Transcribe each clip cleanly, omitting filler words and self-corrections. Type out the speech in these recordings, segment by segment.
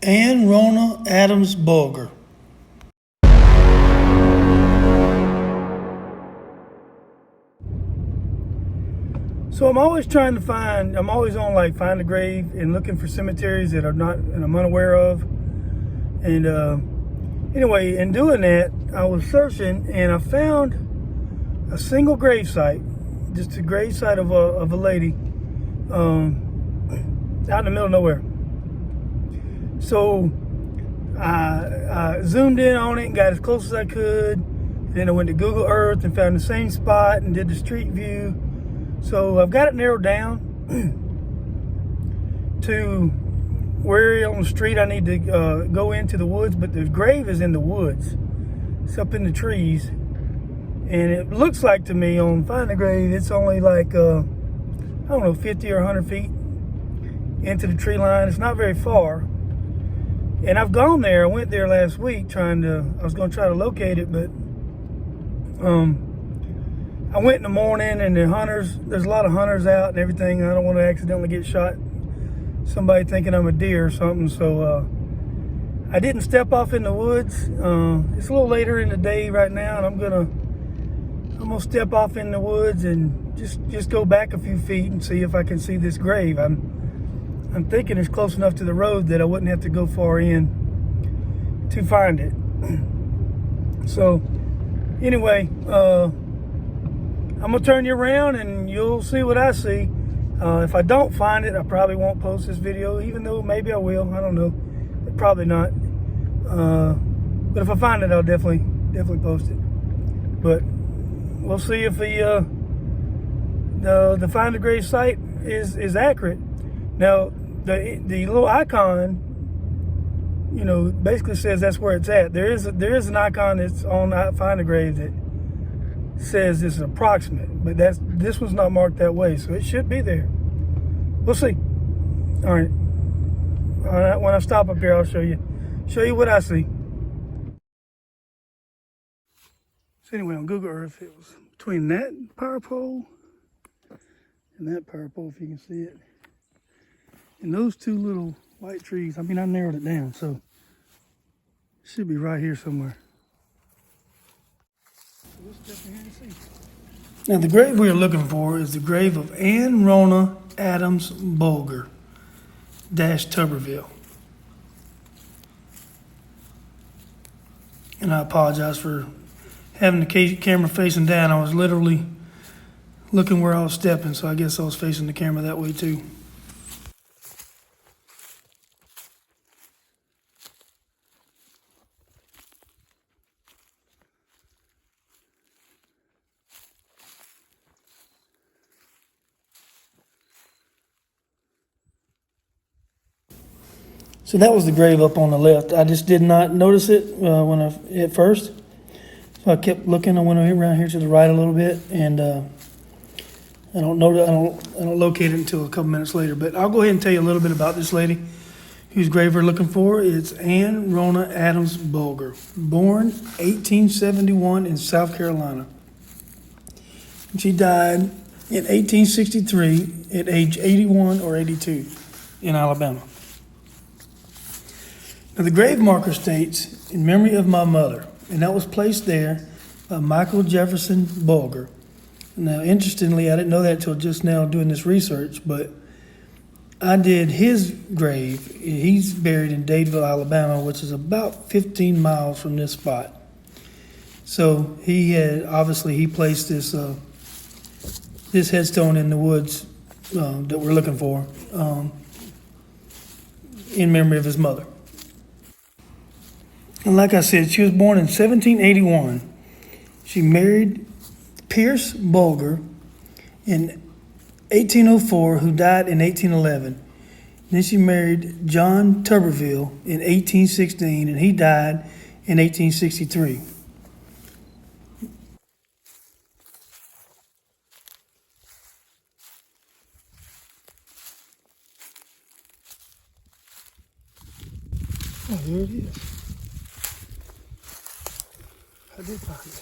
and Rona Adams Bulger. So I'm always trying to find, I'm always on like find a grave and looking for cemeteries that are not, and I'm unaware of. And anyway, in doing that, I was searching and I found a single grave site, just a grave site of a lady out in the middle of nowhere. So I zoomed in on it and got as close as I could. And then I went to Google Earth and found the same spot and did the street view. So I've got it narrowed down to where on the street I need to go into the woods, but the grave is in the woods. It's up in the trees. And it looks like to me on Find a Grave, it's only like, I don't know, 50 or 100 feet into the tree line. It's not very far. And I've gone there. I went there last week I was going to try to locate it, but I went in the morning and there's a lot of hunters out and everything. And I don't want to accidentally get shot. Somebody thinking I'm a deer or something. So I didn't step off in the woods. It's a little later in the day right now, and I'm gonna step off in the woods and just go back a few feet and see if I can see this grave. I'm thinking it's close enough to the road that I wouldn't have to go far in to find it. So anyway, I'm gonna turn you around and you'll see what I see. If I don't find it, I probably won't post this video, even though maybe I will. I don't know, but probably not. But if I find it, I'll definitely post it. But we'll see if the Find a Grave site is accurate. Now, the little icon, you know, basically says that's where it's at. There is an icon that's on Find a Grave that says it's approximate, but this one's not marked that way, so it should be there. We'll see. All right. When I stop up here, I'll show you what I see. So anyway, on Google Earth, it was between that power pole and that power pole, if you can see it, and those two little white trees. I mean, I narrowed it down, so it should be right here somewhere. Now, the grave we are looking for is the grave of Ann Rona Adams Bulger, Tuberville. And I apologize for having the camera facing down. I was literally looking where I was stepping, so I guess I was facing the camera that way too. So that was the grave up on the left. I just did not notice it at first. So I kept looking. I went around here to the right a little bit, and I don't locate it until a couple minutes later. But I'll go ahead and tell you a little bit about this lady whose grave we're looking for. It's Ann Rona Adams Bulger, born 1871 in South Carolina. And she died in 1863 at age 81 or 82 in Alabama. Now, the grave marker states, "In memory of my mother," and that was placed there by Michael Jefferson Bulger. Now, interestingly, I didn't know that until just now doing this research, but I did his grave. He's buried in Dadeville, Alabama, which is about 15 miles from this spot. So he placed this headstone in the woods that we're looking for in memory of his mother. And like I said, she was born in 1781. She married Pierce Bulger in 1804, who died in 1811. Then she married John Tuberville in 1816, and he died in 1863. Oh, here it is. I did find it.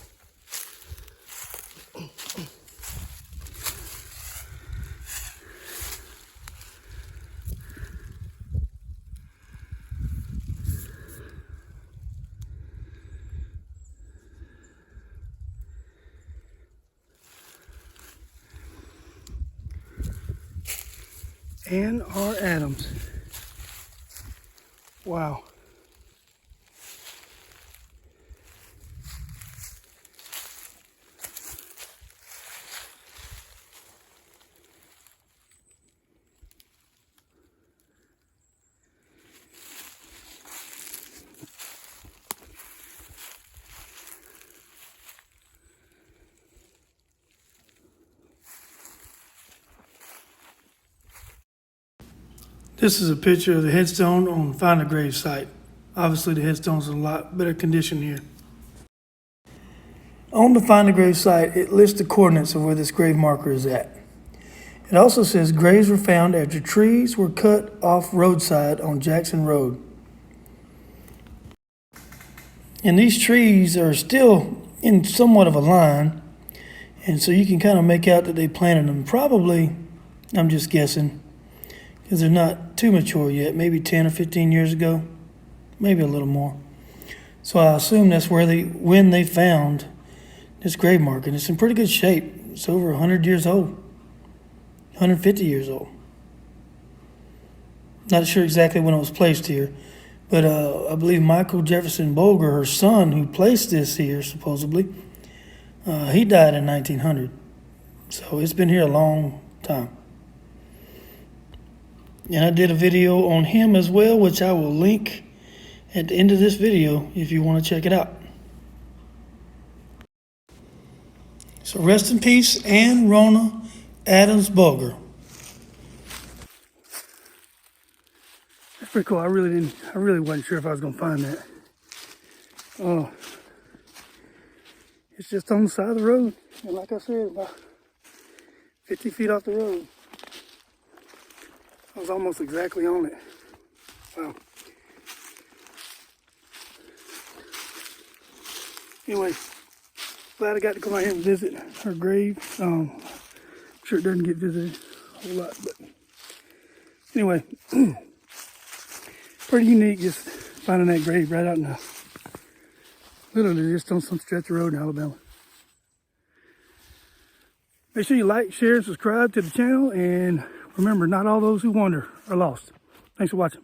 N.R. Adams. Wow. This is a picture of the headstone on Find a Grave site. Obviously the headstone's in a lot better condition here. On the Find a Grave site, it lists the coordinates of where this grave marker is at. It also says graves were found after trees were cut off roadside on Jackson Road. And these trees are still in somewhat of a line, and so you can kind of make out that they planted them probably, I'm just guessing, because they're not too mature yet, maybe 10 or 15 years ago, maybe a little more. So I assume that's when they found this grave marker. And it's in pretty good shape. It's over 100 years old, 150 years old. Not sure exactly when it was placed here, but I believe Michael Jefferson Bulger, her son, who placed this here supposedly, he died in 1900. So it's been here a long time. And I did a video on him as well, which I will link at the end of this video if you want to check it out. So rest in peace, Anne Rona Adams Bulger. That's pretty cool. I really wasn't sure if I was gonna find that. Oh, it's just on the side of the road, and like I said, about 50 feet off the road. I was almost exactly on it. Wow. Anyway, glad I got to come out here and visit her grave. I'm sure it doesn't get visited a whole lot, but anyway, pretty unique just finding that grave right out in the, literally just on some stretch of road in Alabama. Make sure you like, share, and subscribe to the channel, and remember, not all those who wander are lost. Thanks for watching.